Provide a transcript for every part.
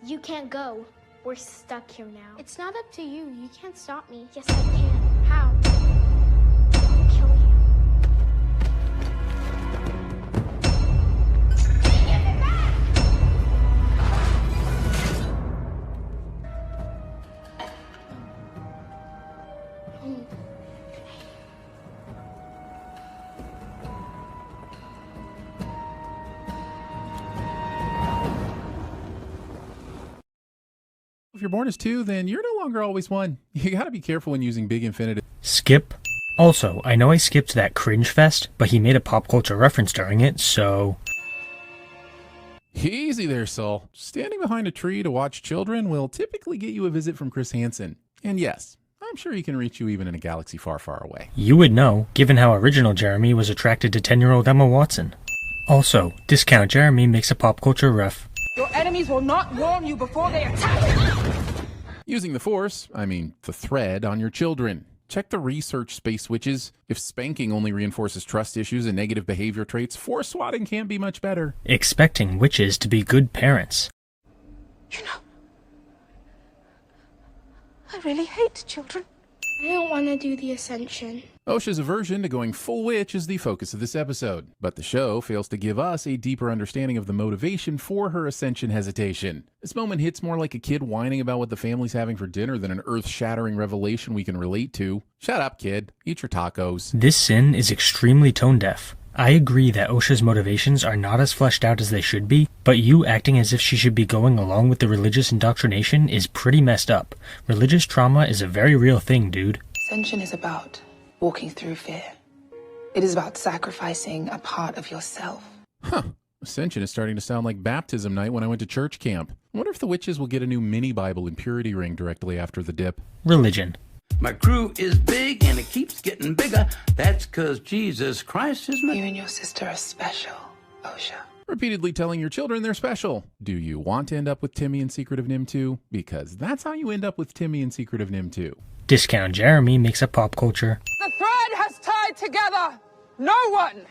You can't go. We're stuck here now. It's not up to you. You can't stop me. Yes, I can. How? I'll kill you. If you're born as 2, then you're no longer always 1. You gotta be careful when using big infinitive. Skip. Also, I know I skipped that cringe fest, but he made a pop culture reference during it, so... Easy there, Saul. Standing behind a tree to watch children will typically get you a visit from Chris Hansen. And yes, I'm sure he can reach you even in a galaxy far, far away. You would know, given how original Jeremy was attracted to 10-year-old Emma Watson. Also, Discount Jeremy makes a pop culture ref. Your enemies will not warn you before they attack. Using the Force, I mean the thread, on your children. Check the research, Space Witches. If spanking only reinforces trust issues and negative behavior traits, Force swatting can't be much better. Expecting witches to be good parents. You know, I really hate children. I don't want to do the Ascension. OSHA's aversion to going full witch is the focus of this episode, but the show fails to give us a deeper understanding of the motivation for her ascension hesitation. This moment hits more like a kid whining about what the family's having for dinner than an earth-shattering revelation we can relate to. Shut up, kid. Eat your tacos. This sin is extremely tone-deaf. I agree that OSHA's motivations are not as fleshed out as they should be, but you acting as if she should be going along with the religious indoctrination is pretty messed up. Religious trauma is a very real thing, dude. Ascension is about walking through fear. It is about sacrificing a part of yourself. Huh. Ascension is starting to sound like baptism night when I went to church camp. I wonder if the witches will get a new mini Bible and purity ring directly after the dip. Religion. My crew is big and it keeps getting bigger. That's 'cause Jesus Christ is my... You and your sister are special, OSHA. Repeatedly telling your children they're special. Do you want to end up with Timmy in Secret of Nim 2? Because that's how you end up with Timmy in Secret of Nim 2. Discount Jeremy makes a pop culture. The thread has tied together. No one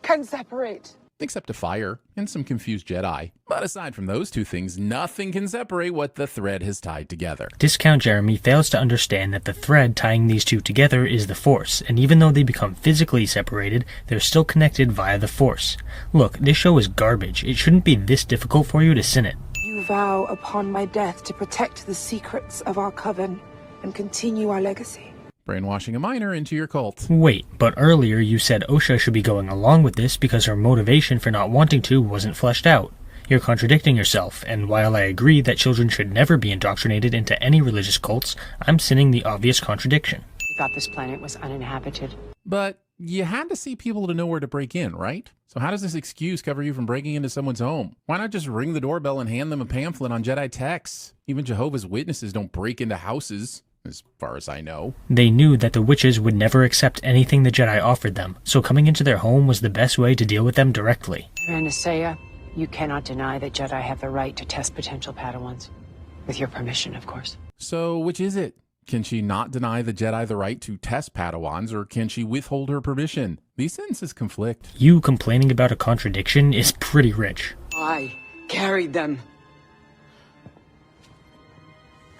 can separate. Except a fire and some confused Jedi. But aside from those two things, nothing can separate what the thread has tied together. Discount Jeremy fails to understand that the thread tying these two together is the Force, and even though they become physically separated, they're still connected via the Force. Look, this show is garbage. It shouldn't be this difficult for you to sin it. You vow upon my death to protect the secrets of our coven and continue our legacy. Brainwashing a minor into your cult. Wait, but earlier you said OSHA should be going along with this because her motivation for not wanting to wasn't fleshed out. You're contradicting yourself, and while I agree that children should never be indoctrinated into any religious cults, I'm sinning the obvious contradiction. We thought this planet was uninhabited. But you had to see people to know where to break in, right? So how does this excuse cover you from breaking into someone's home? Why not just ring the doorbell and hand them a pamphlet on Jedi texts? Even Jehovah's Witnesses don't break into houses, as far as I know. They knew that the witches would never accept anything the Jedi offered them, so coming into their home was the best way to deal with them directly. Anastasia, you cannot deny that Jedi have the right to test potential Padawans. With your permission, of course. So which is it? Can she not deny the Jedi the right to test Padawans, or can she withhold her permission? These sentences conflict. You complaining about a contradiction is pretty rich. I carried them.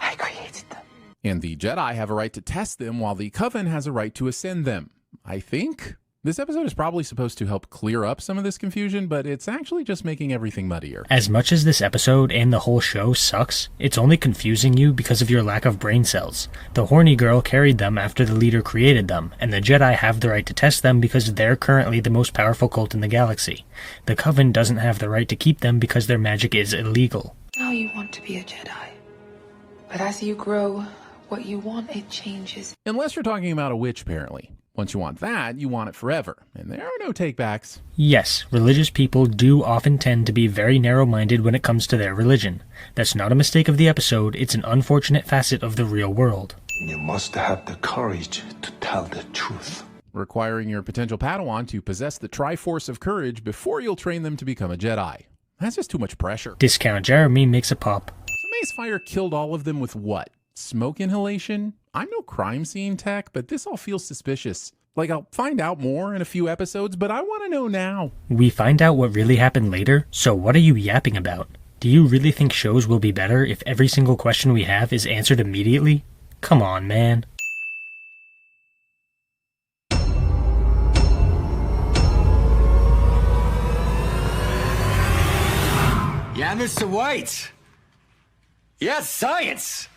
I created them. And the Jedi have a right to test them while the Coven has a right to ascend them. I think? This episode is probably supposed to help clear up some of this confusion, but it's actually just making everything muddier. As much as this episode and the whole show sucks, it's only confusing you because of your lack of brain cells. The horny girl carried them after the leader created them, and the Jedi have the right to test them because they're currently the most powerful cult in the galaxy. The Coven doesn't have the right to keep them because their magic is illegal. Now you want to be a Jedi. But as you grow, what you want, it changes. Unless you're talking about a witch, apparently. Once you want that, you want it forever, and there are no takebacks. Yes, religious people do often tend to be very narrow-minded when it comes to their religion. That's not a mistake of the episode, it's an unfortunate facet of the real world. You must have the courage to tell the truth. Requiring your potential Padawan to possess the Triforce of Courage before you'll train them to become a Jedi. That's just too much pressure. Discount Jeremy makes a pop. So Mace Fire killed all of them with what? Smoke inhalation? I'm no crime scene tech, but this all feels suspicious. Like, I'll find out more in a few episodes, but I want to know now. We find out what really happened later, so what are you yapping about? Do you really think shows will be better if every single question we have is answered immediately? Come on, man. Yeah, Mr. White. Yes, science.